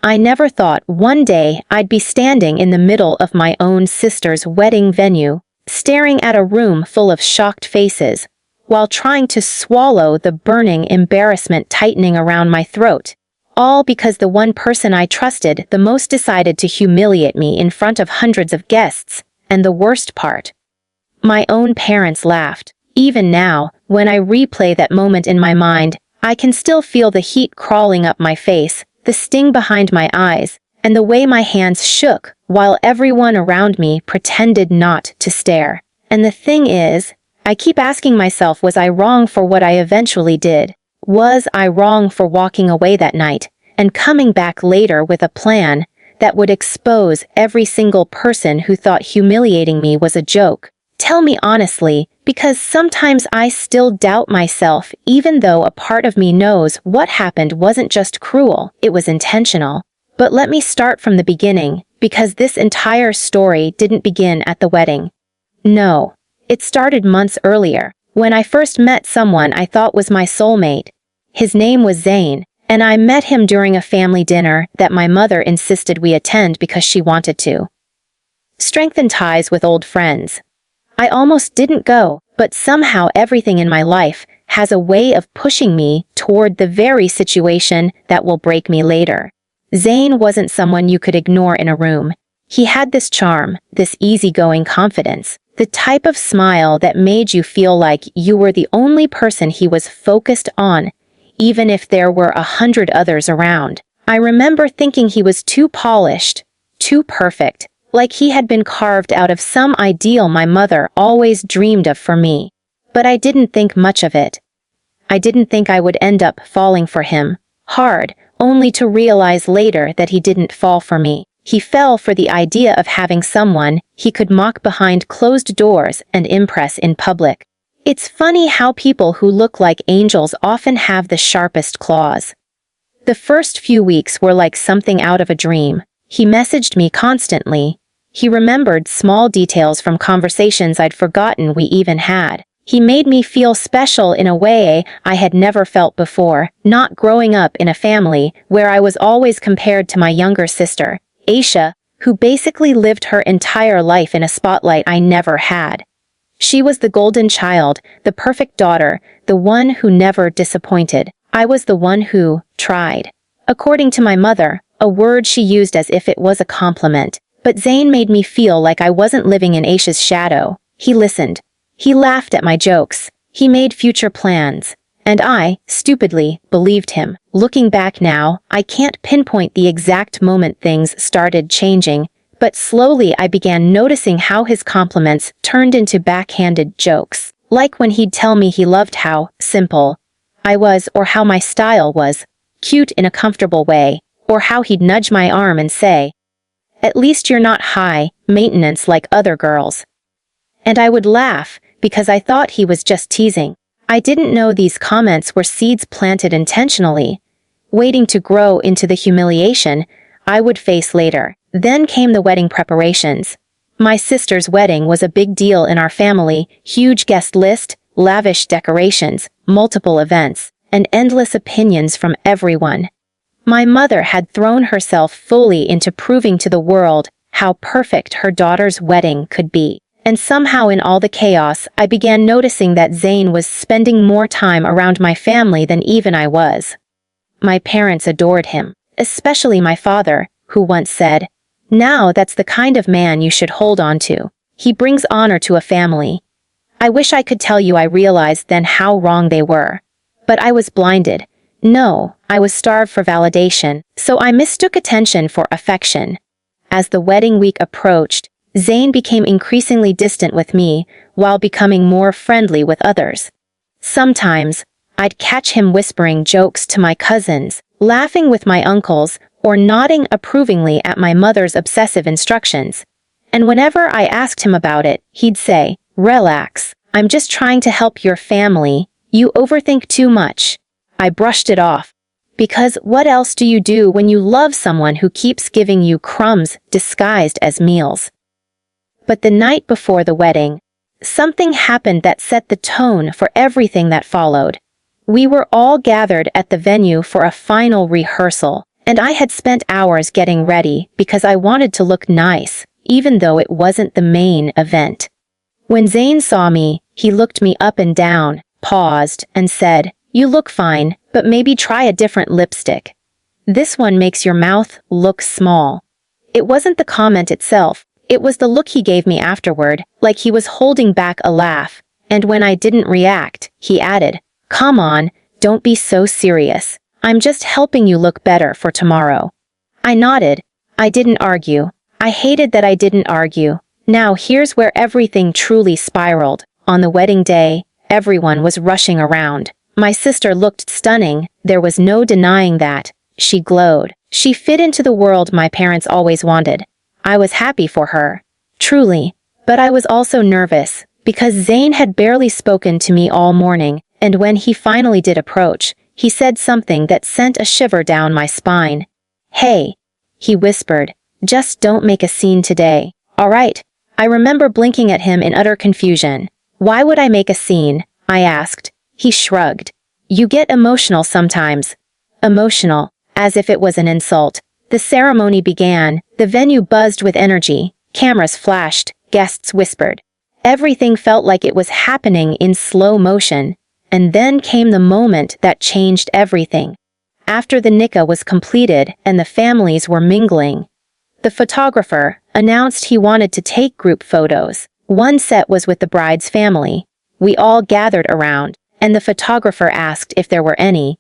I never thought one day I'd be standing in the middle of my own sister's wedding venue, staring at a room full of shocked faces, while trying to swallow the burning embarrassment tightening around my throat. All because the one person I trusted the most decided to humiliate me in front of hundreds of guests, and the worst part. My own parents laughed. Even now, when I replay that moment in my mind, I can still feel the heat crawling up my face, the sting behind my eyes, and the way my hands shook while everyone around me pretended not to stare. And the thing is, I keep asking myself, was I wrong for what I eventually did? Was I wrong for walking away that night and coming back later with a plan that would expose every single person who thought humiliating me was a joke? Tell me honestly, because sometimes I still doubt myself, even though a part of me knows what happened wasn't just cruel, it was intentional. But let me start from the beginning, because this entire story didn't begin at the wedding. No, it started months earlier, when I first met someone I thought was my soulmate. His name was Zane, and I met him during a family dinner that my mother insisted we attend because she wanted to strengthen ties with old friends. I almost didn't go, but somehow everything in my life has a way of pushing me toward the very situation that will break me later. Zane wasn't someone you could ignore in a room. He had this charm, this easygoing confidence, the type of smile that made you feel like you were the only person he was focused on, even if there were 100 others around. I remember thinking he was too polished, too perfect, like he had been carved out of some ideal my mother always dreamed of for me. But I didn't think much of it. I didn't think I would end up falling for him, hard, only to realize later that he didn't fall for me. He fell for the idea of having someone he could mock behind closed doors and impress in public. It's funny how people who look like angels often have the sharpest claws. The first few weeks were like something out of a dream. He messaged me constantly. He remembered small details from conversations I'd forgotten we even had. He made me feel special in a way I had never felt before, not growing up in a family where I was always compared to my younger sister, Aisha, who basically lived her entire life in a spotlight I never had. She was the golden child, the perfect daughter, the one who never disappointed. I was the one who tried. According to my mother, a word she used as if it was a compliment. But Zane made me feel like I wasn't living in Aisha's shadow. He listened. He laughed at my jokes. He made future plans. And I, stupidly, believed him. Looking back now, I can't pinpoint the exact moment things started changing, but slowly I began noticing how his compliments turned into backhanded jokes. Like when he'd tell me he loved how simple I was, or how my style was cute in a comfortable way, or how he'd nudge my arm and say, "At least you're not high maintenance like other girls." And I would laugh, because I thought he was just teasing. I didn't know these comments were seeds planted intentionally, waiting to grow into the humiliation I would face later. Then came the wedding preparations. My sister's wedding was a big deal in our family, huge guest list, lavish decorations, multiple events, and endless opinions from everyone. My mother had thrown herself fully into proving to the world how perfect her daughter's wedding could be. And somehow in all the chaos, I began noticing that Zane was spending more time around my family than even I was. My parents adored him, especially my father, who once said, "Now that's the kind of man you should hold on to. He brings honor to a family." I wish I could tell you I realized then how wrong they were. But I was blinded. No, I was starved for validation, so I mistook attention for affection. As the wedding week approached, Zane became increasingly distant with me, while becoming more friendly with others. Sometimes, I'd catch him whispering jokes to my cousins, laughing with my uncles, or nodding approvingly at my mother's obsessive instructions. And whenever I asked him about it, he'd say, "Relax, I'm just trying to help your family, you overthink too much." I brushed it off. Because what else do you do when you love someone who keeps giving you crumbs disguised as meals? But the night before the wedding, something happened that set the tone for everything that followed. We were all gathered at the venue for a final rehearsal, And I had spent hours getting ready because I wanted to look nice, even though it wasn't the main event. When Zayn saw me, he looked me up and down, paused, and said, "You look fine, but maybe try a different lipstick. This one makes your mouth look small." It wasn't the comment itself, it was the look he gave me afterward, like he was holding back a laugh, and when I didn't react, he added, "Come on, don't be so serious. I'm just helping you look better for tomorrow." I nodded. I didn't argue. I hated that I didn't argue. Now here's where everything truly spiraled. On the wedding day, everyone was rushing around. My sister looked stunning, there was no denying that. She glowed. She fit into the world my parents always wanted. I was happy for her. Truly. But I was also nervous, because Zayn had barely spoken to me all morning, and when he finally did approach, he said something that sent a shiver down my spine. "Hey," he whispered, "just don't make a scene today, all right?" I remember blinking at him in utter confusion. "Why would I make a scene?" I asked. He shrugged. "You get emotional sometimes." Emotional, as if it was an insult. The ceremony began, the venue buzzed with energy, cameras flashed, guests whispered. Everything felt like it was happening in slow motion. And then came the moment that changed everything. After the nikah was completed and the families were mingling, the photographer announced he wanted to take group photos. One set was with the bride's family. We all gathered around, and the photographer asked if there were any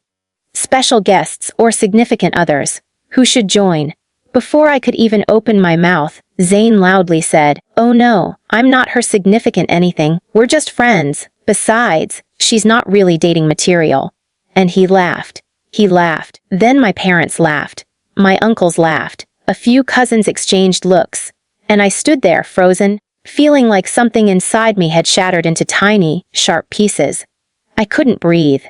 special guests or significant others who should join. Before I could even open my mouth, Zayn loudly said, "Oh no, I'm not her significant anything, we're just friends. Besides, she's not really dating material." And he laughed. He laughed. Then my parents laughed. My uncles laughed. A few cousins exchanged looks. And I stood there frozen, feeling like something inside me had shattered into tiny, sharp pieces. I couldn't breathe.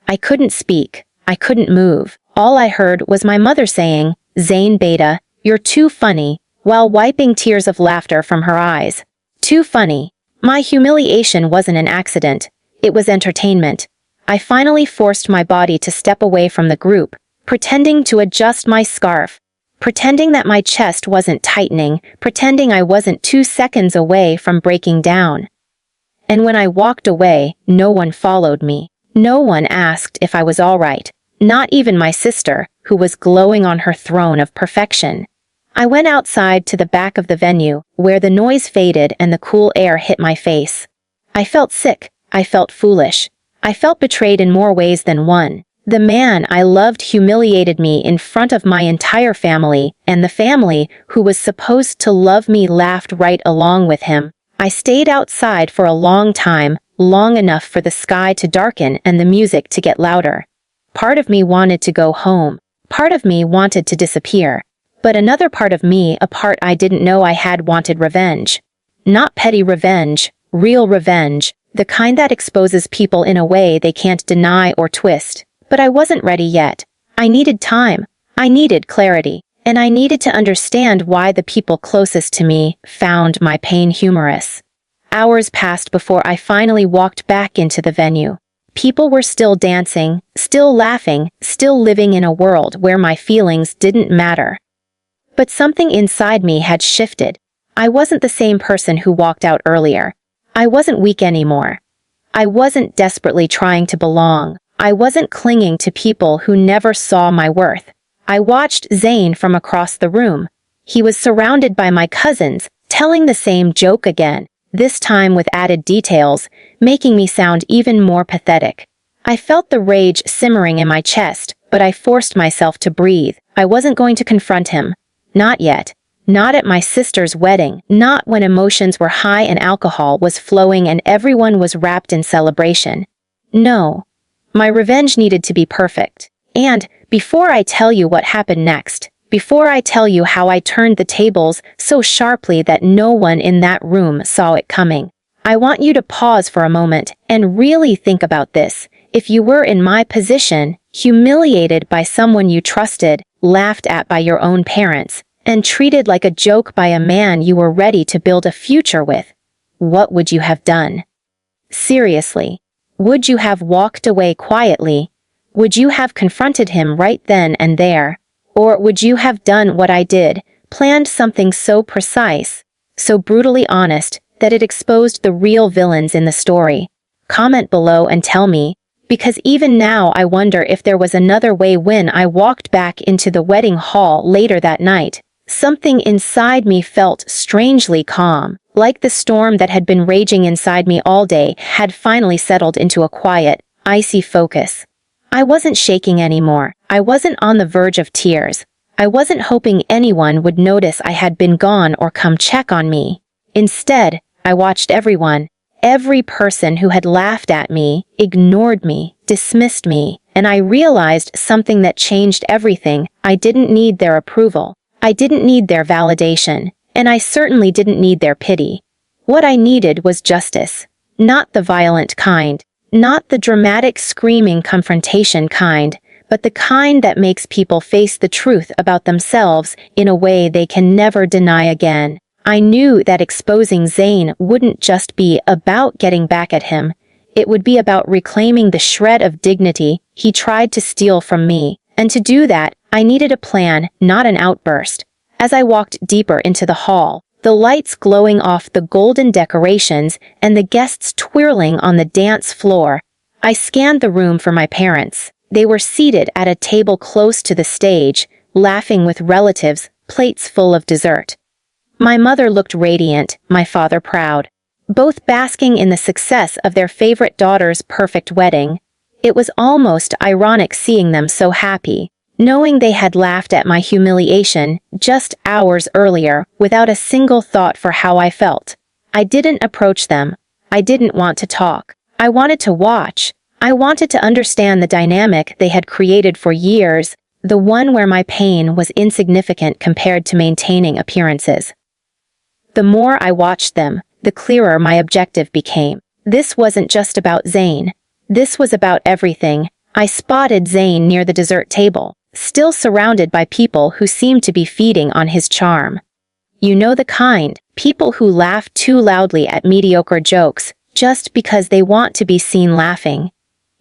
I couldn't speak. I couldn't move. All I heard was my mother saying, "Zayn Beta, you're too funny," while wiping tears of laughter from her eyes. Too funny. My humiliation wasn't an accident. It was entertainment. I finally forced my body to step away from the group, pretending to adjust my scarf, pretending that my chest wasn't tightening, pretending I wasn't 2 seconds away from breaking down. And when I walked away, no one followed me. No one asked if I was all right. Not even my sister, who was glowing on her throne of perfection. I went outside to the back of the venue, where the noise faded and the cool air hit my face. I felt sick. I felt foolish. I felt betrayed in more ways than one. The man I loved humiliated me in front of my entire family, and the family, who was supposed to love me, laughed right along with him. I stayed outside for a long time, long enough for the sky to darken and the music to get louder. Part of me wanted to go home. Part of me wanted to disappear. But another part of me, a part I didn't know I had, wanted revenge. Not petty revenge, real revenge, the kind that exposes people in a way they can't deny or twist. But I wasn't ready yet. I needed time. I needed clarity. And I needed to understand why the people closest to me found my pain humorous. Hours passed before I finally walked back into the venue. People were still dancing, still laughing, still living in a world where my feelings didn't matter. But something inside me had shifted. I wasn't the same person who walked out earlier. I wasn't weak anymore. I wasn't desperately trying to belong. I wasn't clinging to people who never saw my worth. I watched Zayn from across the room. He was surrounded by my cousins, telling the same joke again, this time with added details, making me sound even more pathetic. I felt the rage simmering in my chest, but I forced myself to breathe. I wasn't going to confront him. Not yet. Not at my sister's wedding. Not when emotions were high and alcohol was flowing and everyone was wrapped in celebration. No. My revenge needed to be perfect. And, before I tell you what happened next, before I tell you how I turned the tables so sharply that no one in that room saw it coming, I want you to pause for a moment and really think about this. If you were in my position, humiliated by someone you trusted, laughed at by your own parents, and treated like a joke by a man you were ready to build a future with, what would you have done? Seriously. Would you have walked away quietly? Would you have confronted him right then and there? Or would you have done what I did, planned something so precise, so brutally honest, that it exposed the real villains in the story? Comment below and tell me, because even now I wonder if there was another way. When I walked back into the wedding hall later that night, something inside me felt strangely calm, like the storm that had been raging inside me all day had finally settled into a quiet, icy focus. I wasn't shaking anymore. I wasn't on the verge of tears. I wasn't hoping anyone would notice I had been gone or come check on me. Instead, I watched everyone, every person who had laughed at me, ignored me, dismissed me, and I realized something that changed everything. I didn't need their approval. I didn't need their validation, and I certainly didn't need their pity. What I needed was justice. Not the violent kind, not the dramatic screaming confrontation kind, but the kind that makes people face the truth about themselves in a way they can never deny again. I knew that exposing Zayn wouldn't just be about getting back at him. It would be about reclaiming the shred of dignity he tried to steal from me. And to do that, I needed a plan, not an outburst. As I walked deeper into the hall, the lights glowing off the golden decorations and the guests twirling on the dance floor, I scanned the room for my parents. They were seated at a table close to the stage, laughing with relatives, plates full of dessert. My mother looked radiant, my father proud, both basking in the success of their favorite daughter's perfect wedding. It was almost ironic seeing them so happy, knowing they had laughed at my humiliation just hours earlier without a single thought for how I felt. I didn't approach them. I didn't want to talk. I wanted to watch. I wanted to understand the dynamic they had created for years, the one where my pain was insignificant compared to maintaining appearances. The more I watched them, the clearer my objective became. This wasn't just about Zayn. This was about everything. I spotted Zayn near the dessert table, still surrounded by people who seemed to be feeding on his charm. You know the kind, people who laugh too loudly at mediocre jokes, just because they want to be seen laughing.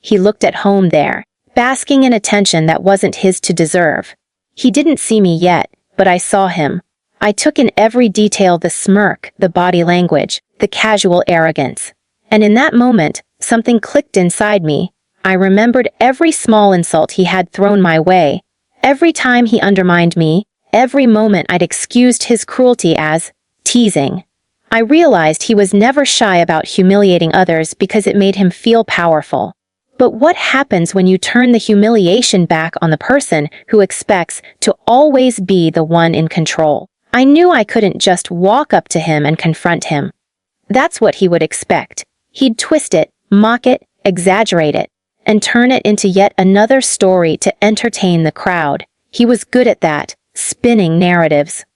He looked at home there, basking in attention that wasn't his to deserve. He didn't see me yet, but I saw him. I took in every detail: the smirk, the body language, the casual arrogance. And in that moment, something clicked inside me. I remembered every small insult he had thrown my way, every time he undermined me, every moment I'd excused his cruelty as teasing. I realized he was never shy about humiliating others because it made him feel powerful. But what happens when you turn the humiliation back on the person who expects to always be the one in control? I knew I couldn't just walk up to him and confront him. That's what he would expect. He'd twist it, mock it, exaggerate it, and turn it into yet another story to entertain the crowd. He was good at that, spinning narratives.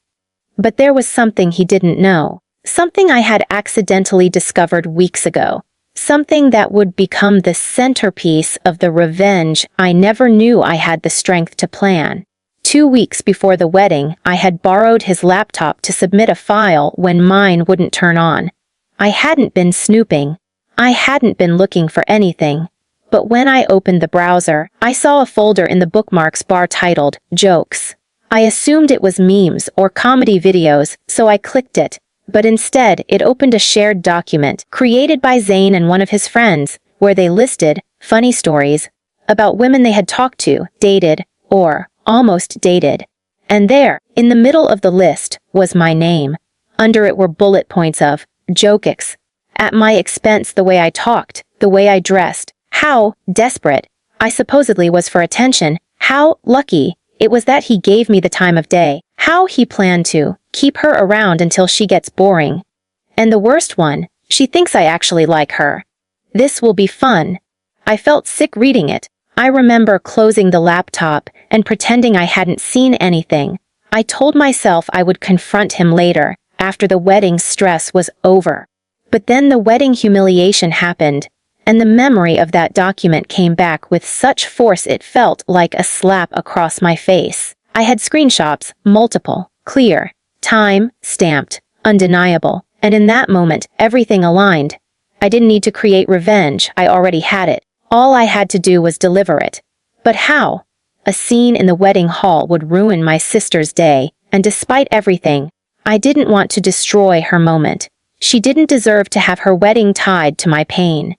But there was something he didn't know, something I had accidentally discovered weeks ago, something that would become the centerpiece of the revenge I never knew I had the strength to plan. 2 weeks before the wedding, I had borrowed his laptop to submit a file when mine wouldn't turn on. I hadn't been snooping. I hadn't been looking for anything. But when I opened the browser, I saw a folder in the bookmarks bar titled Jokes. I assumed it was memes or comedy videos, so I clicked it. But instead, it opened a shared document created by Zayn and one of his friends, where they listed funny stories about women they had talked to, dated, or almost dated. And there, in the middle of the list, was my name. Under it were bullet points of jokes. At my expense, the way I talked, the way I dressed, how desperate I supposedly was for attention, how lucky it was that he gave me the time of day, how he planned to keep her around until she gets boring. And the worst one, she thinks I actually like her. This will be fun. I felt sick reading it. I remember closing the laptop and pretending I hadn't seen anything. I told myself I would confront him later, after the wedding stress was over. But then the wedding humiliation happened, and the memory of that document came back with such force it felt like a slap across my face. I had screenshots, multiple, clear, time, stamped, undeniable, and in that moment, everything aligned. I didn't need to create revenge, I already had it. All I had to do was deliver it. But how? A scene in the wedding hall would ruin my sister's day, and despite everything, I didn't want to destroy her moment. She didn't deserve to have her wedding tied to my pain.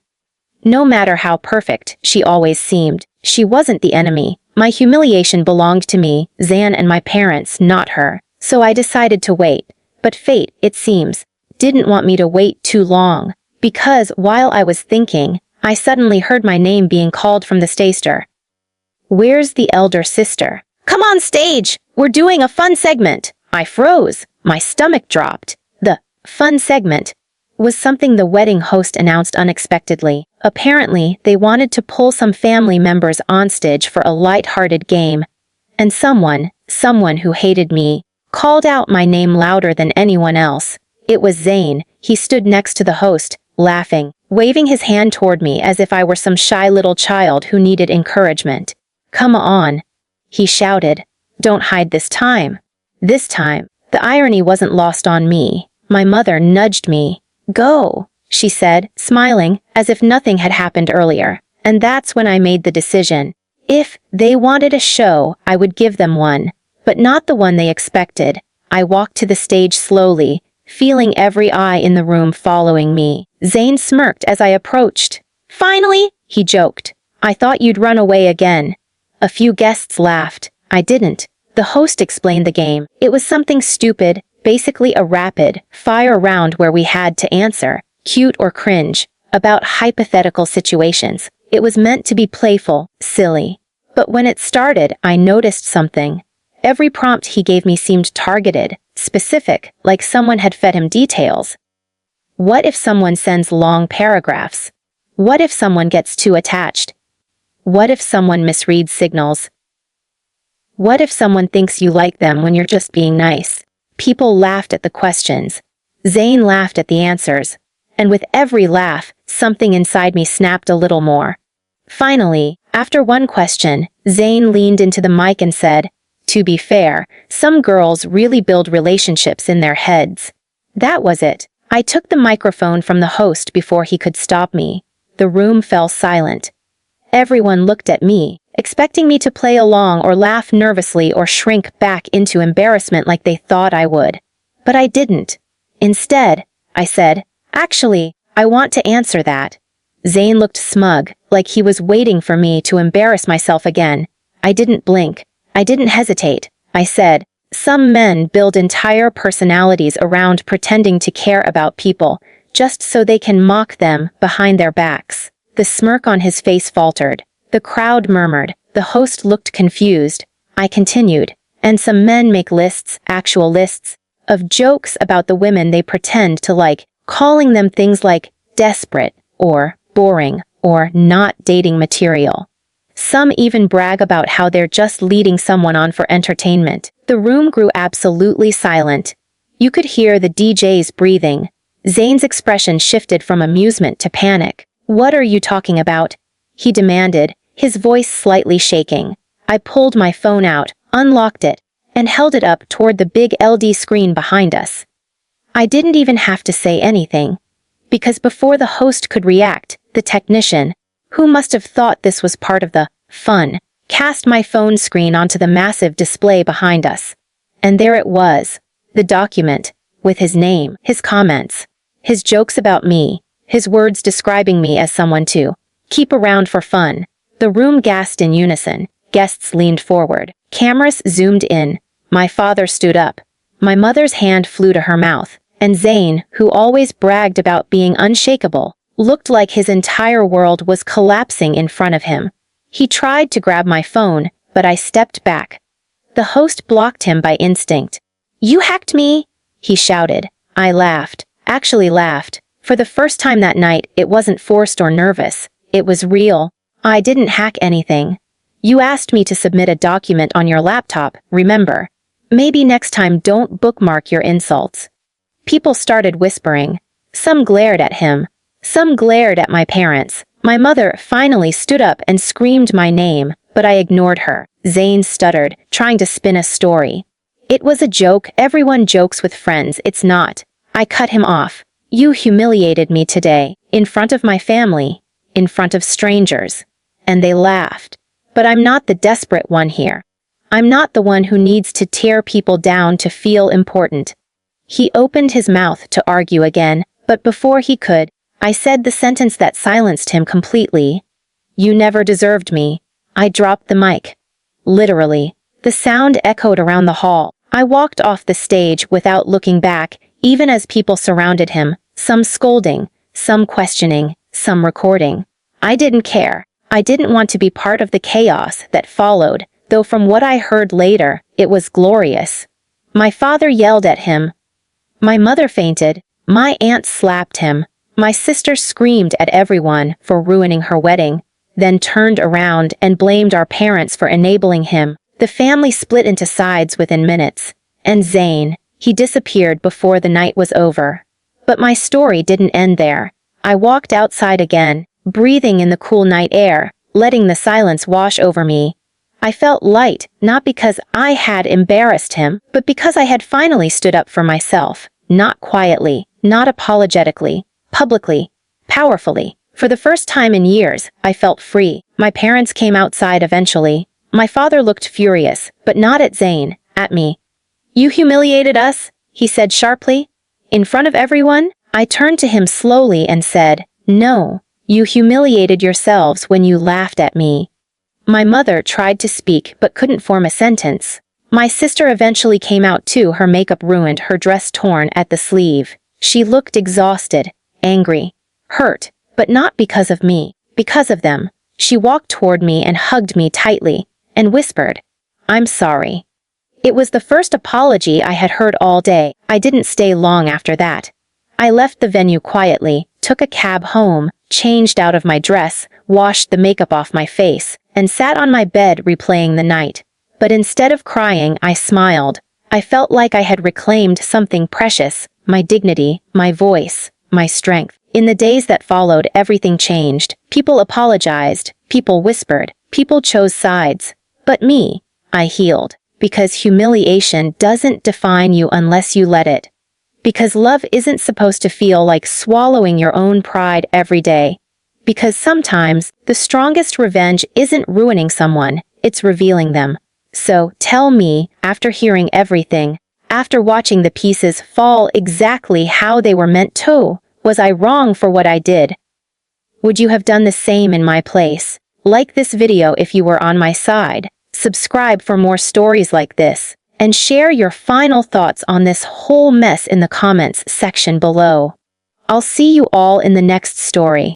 No matter how perfect she always seemed, she wasn't the enemy. My humiliation belonged to me, Zan, and my parents, not her. So I decided to wait. But fate, it seems, didn't want me to wait too long. Because while I was thinking, I suddenly heard my name being called from the stage. "Where's the elder sister? Come on stage! We're doing a fun segment!" I froze. My stomach dropped. The fun segment was something the wedding host announced unexpectedly. Apparently, they wanted to pull some family members on stage for a light-hearted game. And someone who hated me, called out my name louder than anyone else. It was Zane. He stood next to the host, laughing, waving his hand toward me as if I were some shy little child who needed encouragement. "Come on," he shouted. "Don't hide this time." This time, the irony wasn't lost on me. My mother nudged me. "Go," she said, smiling, as if nothing had happened earlier. And that's when I made the decision. If they wanted a show, I would give them one, but not the one they expected. I walked to the stage slowly, feeling every eye in the room following me. Zane smirked as I approached. "Finally," he joked. "I thought you'd run away again." A few guests laughed. I didn't. The host explained the game. It was something stupid, basically a rapid-fire round where we had to answer, cute or cringe, about hypothetical situations. It was meant to be playful, silly. But when it started, I noticed something. Every prompt he gave me seemed targeted, specific, like someone had fed him details. What if someone sends long paragraphs? What if someone gets too attached? What if someone misreads signals? What if someone thinks you like them when you're just being nice? People laughed at the questions. Zane laughed at the answers. And with every laugh, something inside me snapped a little more. Finally, after one question, Zane leaned into the mic and said, "To be fair, some girls really build relationships in their heads." That was it. I took the microphone from the host before he could stop me. The room fell silent. Everyone looked at me, expecting me to play along or laugh nervously or shrink back into embarrassment like they thought I would. But I didn't. Instead, I said, "Actually, I want to answer that." Zane looked smug, like he was waiting for me to embarrass myself again. I didn't blink. I didn't hesitate. I said, "Some men build entire personalities around pretending to care about people, just so they can mock them behind their backs." The smirk on his face faltered. The crowd murmured. The host looked confused. I continued. "And some men make lists, actual lists, of jokes about the women they pretend to like, calling them things like desperate, or boring, or not dating material. Some even brag about how they're just leading someone on for entertainment." The room grew absolutely silent. You could hear the DJs breathing. Zane's expression shifted from amusement to panic. "What are you talking about?" he demanded, his voice slightly shaking. I pulled my phone out, unlocked it, and held it up toward the big LD screen behind us. I didn't even have to say anything, because before the host could react, the technician, who must have thought this was part of the fun, cast my phone screen onto the massive display behind us. And there it was, the document, with his name, his comments, his jokes about me, his words describing me as someone to keep around for fun. The room gasped in unison. Guests leaned forward. Cameras zoomed in. My father stood up. My mother's hand flew to her mouth. And Zane, who always bragged about being unshakable, looked like his entire world was collapsing in front of him. He tried to grab my phone, but I stepped back. The host blocked him by instinct. "You hacked me!" he shouted. I laughed. Actually laughed. For the first time that night, it wasn't forced or nervous. It was real. I didn't hack anything. You asked me to submit a document on your laptop, remember? Maybe next time don't bookmark your insults. People started whispering. Some glared at him. Some glared at my parents. My mother finally stood up and screamed my name, but I ignored her. Zane stuttered, trying to spin a story. "It was a joke. Everyone jokes with friends. It's not." I cut him off. "You humiliated me today, in front of my family, in front of strangers." And they laughed. But I'm not the desperate one here. I'm not the one who needs to tear people down to feel important. He opened his mouth to argue again, but before he could, I said the sentence that silenced him completely. You never deserved me. I dropped the mic. Literally. The sound echoed around the hall. I walked off the stage without looking back, even as people surrounded him, some scolding, some questioning, some recording. I didn't care. I didn't want to be part of the chaos that followed, though from what I heard later, it was glorious. My father yelled at him. My mother fainted. My aunt slapped him. My sister screamed at everyone for ruining her wedding, then turned around and blamed our parents for enabling him. The family split into sides within minutes. And Zane, he disappeared before the night was over. But my story didn't end there. I walked outside again, breathing in the cool night air, letting the silence wash over me. I felt light, not because I had embarrassed him, but because I had finally stood up for myself. Not quietly, not apologetically, publicly, powerfully. For the first time in years, I felt free. My parents came outside eventually. My father looked furious, but not at Zane, at me. You humiliated us, he said sharply. In front of everyone, I turned to him slowly and said, No, you humiliated yourselves when you laughed at me. My mother tried to speak but couldn't form a sentence. My sister eventually came out too, her makeup ruined, her dress torn at the sleeve. She looked exhausted, angry, hurt, but not because of me, because of them. She walked toward me and hugged me tightly, and whispered, I'm sorry. It was the first apology I had heard all day. I didn't stay long after that. I left the venue quietly, took a cab home, changed out of my dress, washed the makeup off my face, and sat on my bed replaying the night. But instead of crying, I smiled. I felt like I had reclaimed something precious, my dignity, my voice, my strength. In the days that followed, everything changed. People apologized, people whispered, people chose sides. But me, I healed. Because humiliation doesn't define you unless you let it. Because love isn't supposed to feel like swallowing your own pride every day. Because sometimes, the strongest revenge isn't ruining someone, it's revealing them. So, tell me, after hearing everything, after watching the pieces fall exactly how they were meant to, was I wrong for what I did? Would you have done the same in my place? Like this video if you were on my side. Subscribe for more stories like this, and share your final thoughts on this whole mess in the comments section below. I'll see you all in the next story.